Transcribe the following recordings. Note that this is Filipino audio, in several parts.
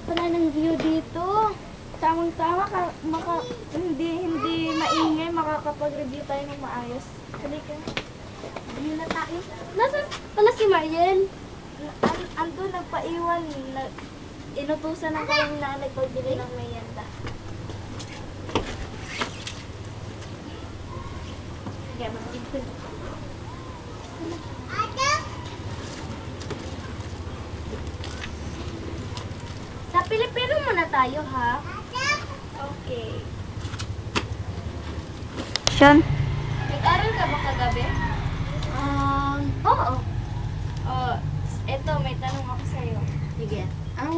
pala ng view dito. Tamang-tama, hindi maingay, makakapag-review tayo ng maayos. Halika. View na tayo. Nasaan pala si Mariel? Ando, nagpaiwan. Inutusan ng kayong nanay pagbili ng merienda. Kaya mag-ibig. Sa Pilipino muna tayo, ha? Okay. Sean? Nag-aral ka ba kagabi? Oo. Oh, eto, may tanong ako sa'yo. Sige. Ang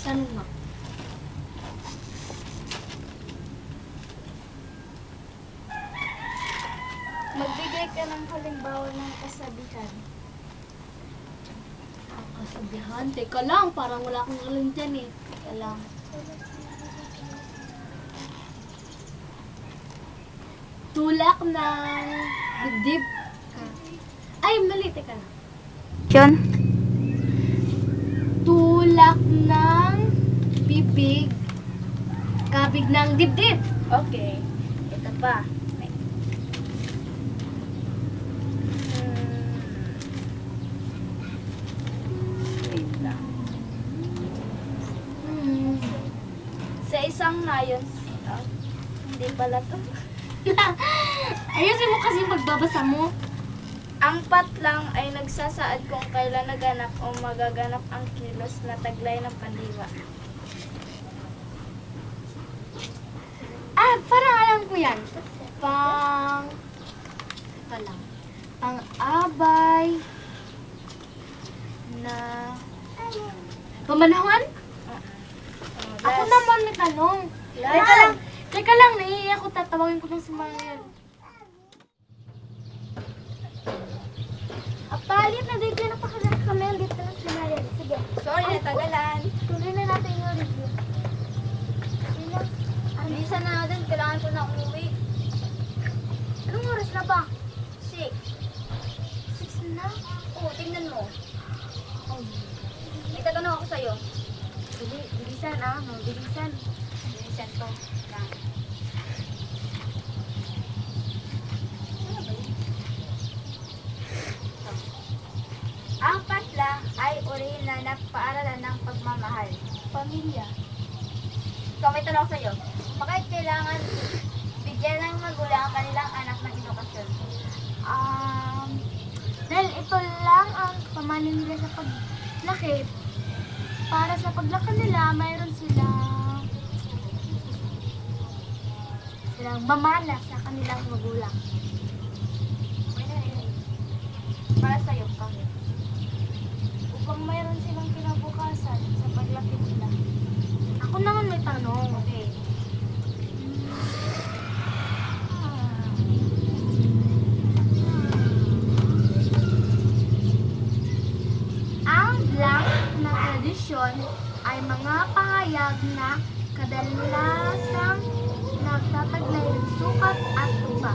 tanong mo? Magbigay ka ng halimbawa ng kasabihan. Ang kasabihan? Teka lang, parang wala akong alam dyan eh. Teka lang. Tulak ng dibdib. Ay, mali. Teka lang. Sean? Tulak ng bibig. Kabig ng dibdib. Okay. Ito pa. Wait lang. Sa isang nayon, hindi pala to. Ayusin mo kasi magbabasa mo. Ang patlang ay nagsasaad kung kailan naganap o magaganap ang kilos na taglay ng pandiwa. Ah, parang alam ko yan. Teka lang. Pang-abay na pamanahon? Ako naman may tanong. Teka lang, naiiyak ako. Tatawagin ko lang si Mariel. Palit na dito na pakagat kami. Dito na si Mariel. Sige. Sorry, natagalan. Tuloy na natin yung review. Bilisan na natin. Kailangan ko na umuwi. Anong oras na ba? 6. 6 na? Oo, tingnan mo. May tatanong ako sa'yo. Bilisan ah. Bilisan. Bilisan to. Lang. Ang patlang ay uri na nagpaaralan ng pagmamahal. Pamilya. Ikaw, may tanong ako sa'yo. Bakit kailangan bigyan ng magulang ang kanilang anak ng edukasyon? Dahil ito lang ang pamanin nila sa paglaki. Para sa paglaki nila, mayroon silang mamana sa kanilang magulang. Para sa'yo, kami. Upang mayroon silang kinabukasan sa paglaki nila. Ako naman may tanong. Okay. Ang black na tradisyon ay mga pahayag na kadalasang nagtataglay ng sukat at tuba.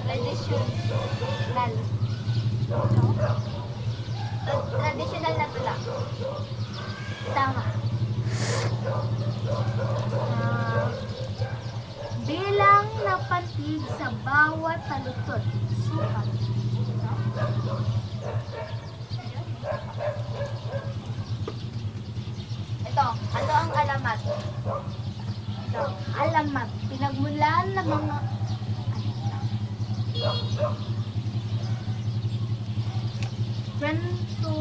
Traditional. Traditional na tula. Tama. Bilang napantig sa bawat talutod. Sukat. Ito, ano ang alamat? Ito, alamat. Pinagmulan ng mga kwento.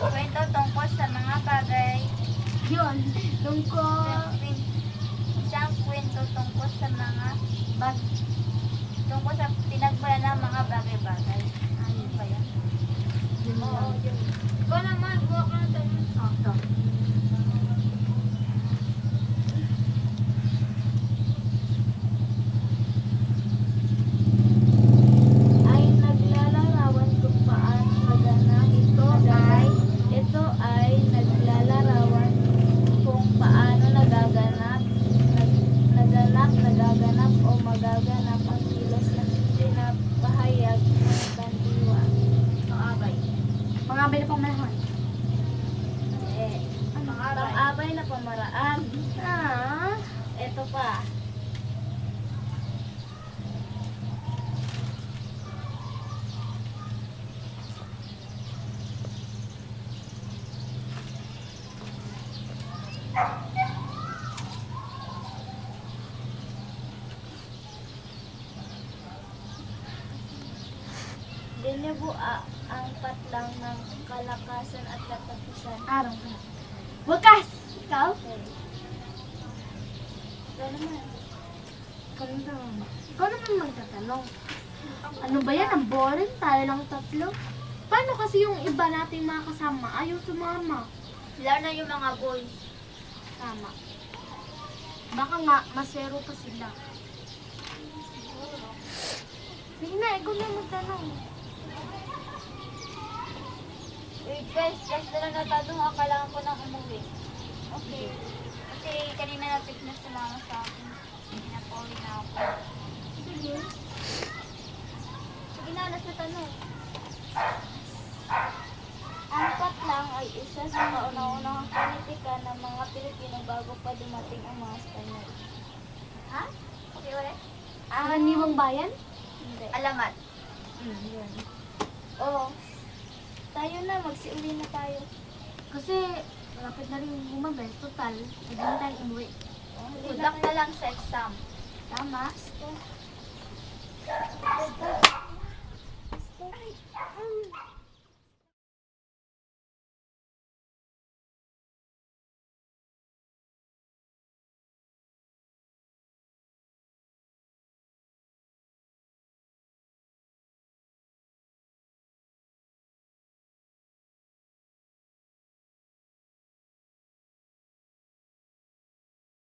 Kwento tungkol sa mga bagay. Yun. Tungkol. Isang kwento tungkol sa mga tungkol sa pinagmulan ng mga bagay-bagay. Ano ba yan? Oo, yun. Ikaw naman, buha ka na tayo. Ito. Ay naglalarawan kung paano maganap. Ito ay naglalarawan kung paano nagaganap o magaganap ang kilos na pinapahayag ng bandiwa. Pangabay na pamanahon. pa. Dinibua ang patlang ng kalakasan at katapusan. Araw ka. Wakas! Ikaw? Okay. Ikaw naman. Ikaw naman magtatanong. Ano ba yan? Ang boring. Tayo lang tatlo. Paano kasi yung iba nating mga kasama ayaw sumama? Lalo na yung mga boys. Tama. Baka nga, masero pa sila. Sige na, ikaw na magtanong. Wait guys, last na lang natanong. Kailangan ko nang umuwi. Okay. Kasi kanina na-fitness na lang sa akin. Pinapauwi na ako. Sige. Sige na, last na tanong. Ang patlang ay isa sa kauna-unang politika ng mga Pilipino bago pa dumating ang mga Espanyol. Ha? Okay, ulit? Karaniwang bayan? Hindi. Alamat. Yun. Oo. Tayo na, magsiuwi na tayo. Kasi, malapit na rin umaga. Total, hindi na tayo umuwi. Budak na lang sa exam. Tama. Stop.